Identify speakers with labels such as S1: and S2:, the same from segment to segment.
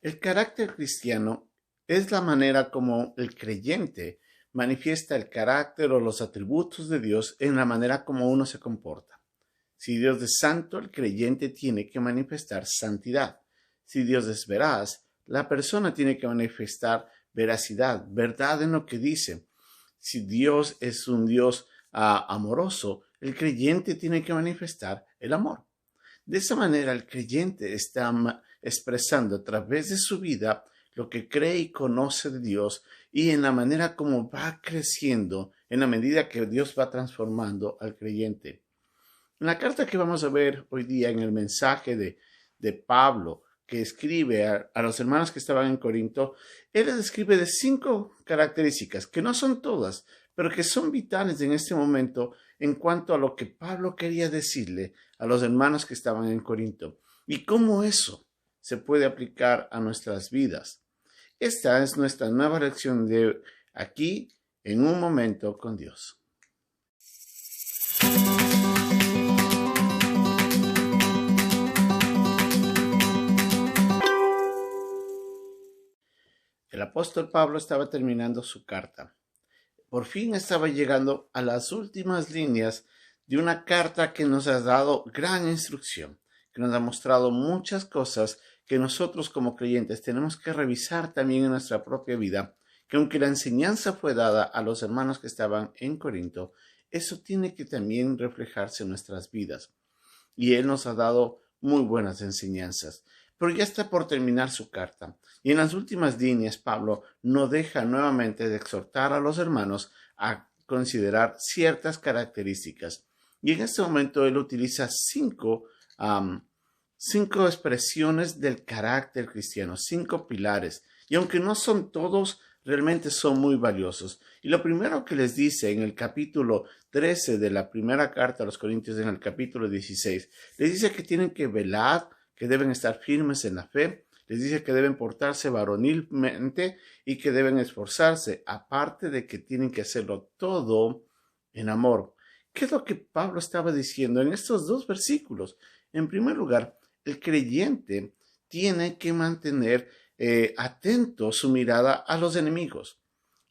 S1: El carácter cristiano es la manera como el creyente manifiesta el carácter o los atributos de Dios en la manera como uno se comporta. Si Dios es santo, el creyente tiene que manifestar santidad. Si Dios es veraz, la persona tiene que manifestar veracidad, verdad en lo que dice. Si Dios es un Dios amoroso, el creyente tiene que manifestar el amor. De esa manera, el creyente está expresando a través de su vida lo que cree y conoce de Dios y en la manera como va creciendo, en la medida que Dios va transformando al creyente. En la carta que vamos a ver hoy día, en el mensaje de Pablo, que escribe a los hermanos que estaban en Corinto, él les escribe de 5 características, que no son todas, pero que son vitales en este momento en cuanto a lo que Pablo quería decirle a los hermanos que estaban en Corinto y cómo eso se puede aplicar a nuestras vidas. Esta es nuestra nueva lección de aquí en un momento con Dios. El apóstol Pablo estaba terminando su carta. Por fin estaba llegando a las últimas líneas de una carta que nos ha dado gran instrucción, que nos ha mostrado muchas cosas que nosotros como creyentes tenemos que revisar también en nuestra propia vida, que aunque la enseñanza fue dada a los hermanos que estaban en Corinto, eso tiene que también reflejarse en nuestras vidas. Y Él nos ha dado muy buenas enseñanzas. Pero ya está por terminar su carta. Y en las últimas líneas, Pablo no deja nuevamente de exhortar a los hermanos a considerar ciertas características. Y en este momento él utiliza cinco expresiones del carácter cristiano, 5 pilares. Y aunque no son todos, realmente son muy valiosos. Y lo primero que les dice en el capítulo 13 de la primera carta a los Corintios, en el capítulo 16, les dice que tienen que velar, que deben estar firmes en la fe, les dice que deben portarse varonilmente y que deben esforzarse, aparte de que tienen que hacerlo todo en amor. ¿Qué es lo que Pablo estaba diciendo en estos 2 versículos? En primer lugar, el creyente tiene que mantener atento su mirada a los enemigos.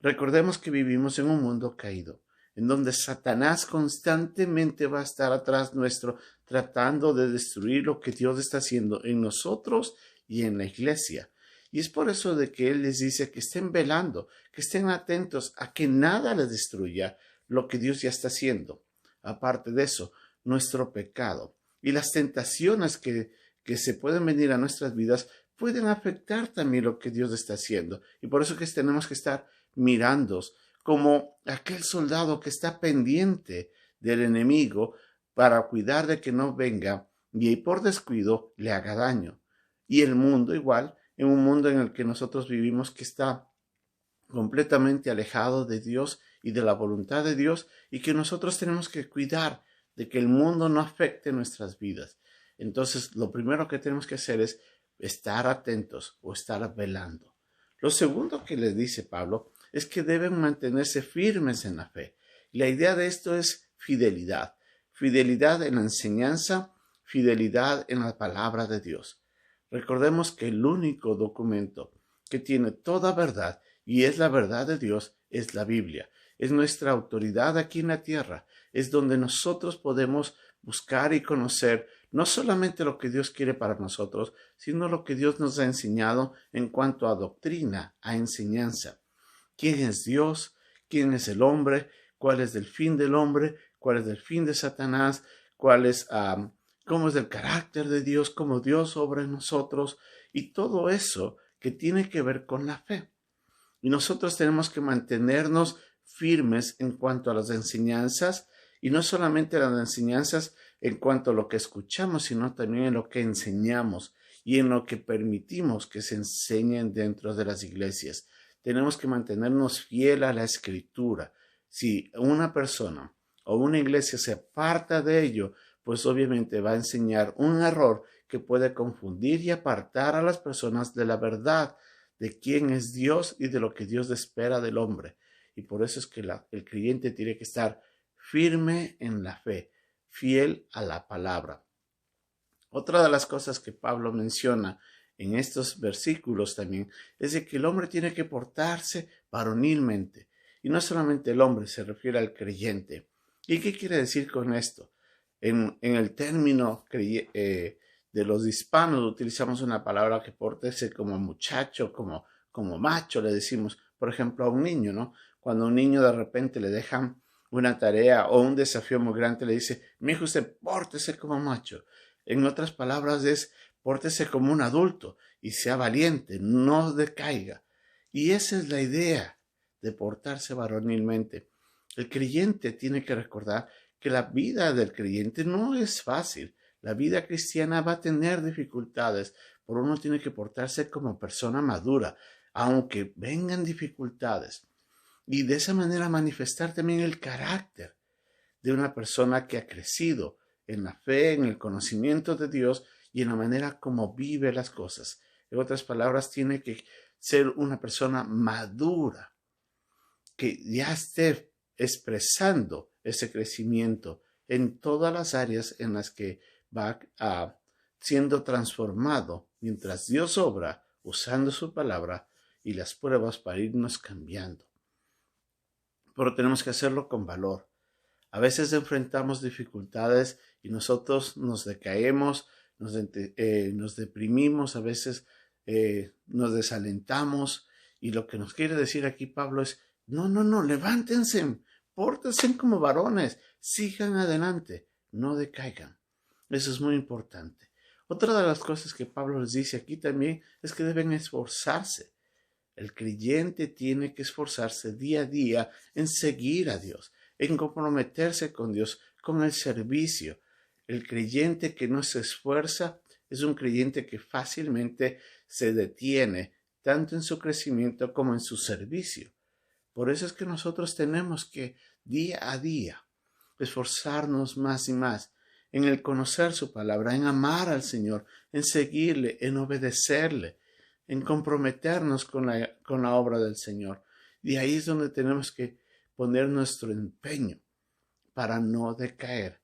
S1: Recordemos que vivimos en un mundo caído, en donde Satanás constantemente va a estar atrás nuestro, tratando de destruir lo que Dios está haciendo en nosotros y en la iglesia. Y es por eso de que Él les dice que estén velando, que estén atentos a que nada les destruya lo que Dios ya está haciendo. Aparte de eso, nuestro pecado y las tentaciones que se pueden venir a nuestras vidas pueden afectar también lo que Dios está haciendo. Y por eso que tenemos que estar mirando como aquel soldado que está pendiente del enemigo para cuidar de que no venga y por descuido le haga daño. Y el mundo igual, en un mundo en el que nosotros vivimos que está completamente alejado de Dios y de la voluntad de Dios, y que nosotros tenemos que cuidar de que el mundo no afecte nuestras vidas. Entonces, lo primero que tenemos que hacer es estar atentos o estar velando. Lo segundo que les dice Pablo es que deben mantenerse firmes en la fe. La idea de esto es fidelidad. Fidelidad en la enseñanza, fidelidad en la palabra de Dios. Recordemos que el único documento que tiene toda verdad y es la verdad de Dios es la Biblia. Es nuestra autoridad aquí en la tierra. Es donde nosotros podemos buscar y conocer no solamente lo que Dios quiere para nosotros, sino lo que Dios nos ha enseñado en cuanto a doctrina, a enseñanza. ¿Quién es Dios? ¿Quién es el hombre? ¿Cuál es el fin del hombre? ¿Cuál es el fin de Satanás? ¿Cuál es, cómo es el carácter de Dios? ¿Cómo Dios obra en nosotros? Y todo eso que tiene que ver con la fe. Y nosotros tenemos que mantenernos firmes en cuanto a las enseñanzas, y no solamente las enseñanzas en cuanto a lo que escuchamos, sino también en lo que enseñamos y en lo que permitimos que se enseñen dentro de las iglesias. Tenemos que mantenernos fiel a la Escritura. Si una persona o una iglesia se aparta de ello, pues obviamente va a enseñar un error que puede confundir y apartar a las personas de la verdad, de quién es Dios y de lo que Dios espera del hombre. Y por eso es que el creyente tiene que estar firme en la fe, fiel a la palabra. Otra de las cosas que Pablo menciona en estos versículos también es de que el hombre tiene que portarse varonilmente. Y no solamente el hombre, se refiere al creyente. ¿Y qué quiere decir con esto? En el término de los hispanos utilizamos una palabra que pórtese como muchacho, como macho, le decimos, por ejemplo, a un niño, ¿no? Cuando a un niño de repente le dejan una tarea o un desafío muy grande, le dice, mi hijo, usted pórtese como macho. En otras palabras es, pórtese como un adulto y sea valiente, no decaiga. Y esa es la idea de portarse varonilmente. El creyente tiene que recordar que la vida del creyente no es fácil. La vida cristiana va a tener dificultades, por uno tiene que portarse como persona madura, aunque vengan dificultades. Y de esa manera manifestar también el carácter de una persona que ha crecido en la fe, en el conocimiento de Dios y en la manera como vive las cosas. En otras palabras, tiene que ser una persona madura, que ya esté expresando ese crecimiento en todas las áreas en las que va siendo transformado mientras Dios obra usando su palabra y las pruebas para irnos cambiando. Pero tenemos que hacerlo con valor. A veces enfrentamos dificultades y nosotros nos decaemos, nos deprimimos, a veces nos desalentamos. Y lo que nos quiere decir aquí Pablo es, no, levántense, pórtense como varones, sigan adelante, no decaigan. Eso es muy importante. Otra de las cosas que Pablo les dice aquí también es que deben esforzarse. El creyente tiene que esforzarse día a día en seguir a Dios, en comprometerse con Dios, con el servicio. El creyente que no se esfuerza es un creyente que fácilmente se detiene, tanto en su crecimiento como en su servicio. Por eso es que nosotros tenemos que día a día esforzarnos más y más en el conocer su palabra, en amar al Señor, en seguirle, en obedecerle, en comprometernos con la obra del Señor. Y ahí es donde tenemos que poner nuestro empeño para no decaer.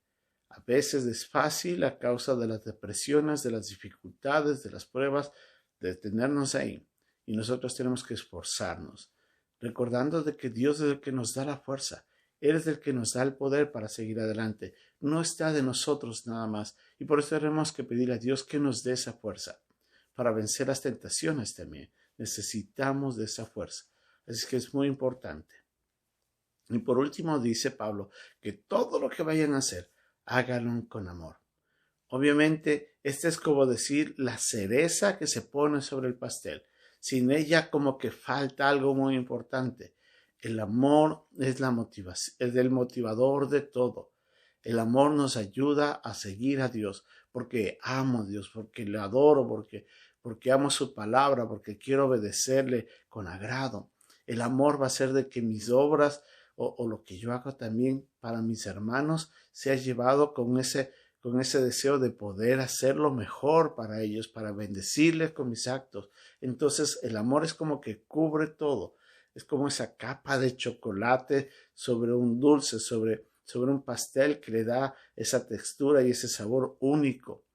S1: A veces es fácil a causa de las depresiones, de las dificultades, de las pruebas, de tenernos ahí. Y nosotros tenemos que esforzarnos, recordando de que Dios es el que nos da la fuerza. Él es el que nos da el poder para seguir adelante. No está de nosotros nada más. Y por eso tenemos que pedir a Dios que nos dé esa fuerza para vencer las tentaciones también. Necesitamos de esa fuerza. Así que es muy importante. Y por último dice Pablo que todo lo que vayan a hacer, háganlo con amor. Obviamente, esta es como decir la cereza que se pone sobre el pastel. Sin ella como que falta algo muy importante. El amor es la motivación, es el motivador de todo. El amor nos ayuda a seguir a Dios porque amo a Dios, porque le adoro, porque amo su palabra, porque quiero obedecerle con agrado. El amor va a ser de que mis obras o lo que yo hago también para mis hermanos sea llevado con ese deseo de poder hacerlo mejor para ellos, para bendecirles con mis actos. Entonces el amor es como que cubre todo. Es como esa capa de chocolate sobre un dulce, sobre un pastel que le da esa textura y ese sabor único.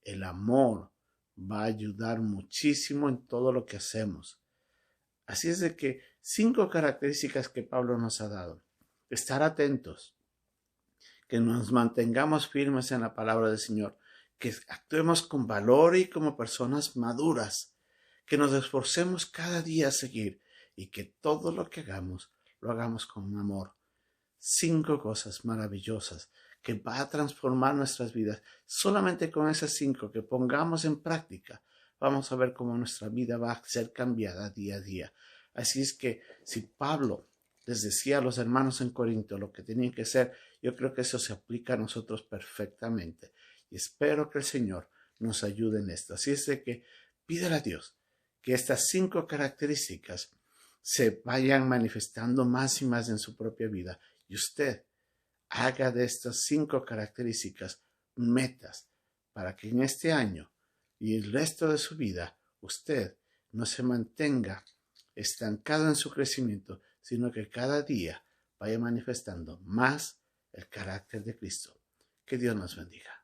S1: El amor va a ayudar muchísimo en todo lo que hacemos. Así es de que 5 características que Pablo nos ha dado. Estar atentos, que nos mantengamos firmes en la palabra del Señor, que actuemos con valor y como personas maduras, que nos esforcemos cada día a seguir y que todo lo que hagamos, lo hagamos con amor. 5 cosas maravillosas que va a transformar nuestras vidas. Solamente con esas 5 que pongamos en práctica, vamos a ver cómo nuestra vida va a ser cambiada día a día. Así es que si Pablo les decía a los hermanos en Corinto lo que tenían que hacer, yo creo que eso se aplica a nosotros perfectamente. Y espero que el Señor nos ayude en esto. Así es de que pídele a Dios que estas 5 características se vayan manifestando más y más en su propia vida. Y usted haga de estas 5 características metas para que en este año y el resto de su vida usted no se mantenga estancado en su crecimiento, sino que cada día vaya manifestando más el carácter de Cristo. Que Dios nos bendiga.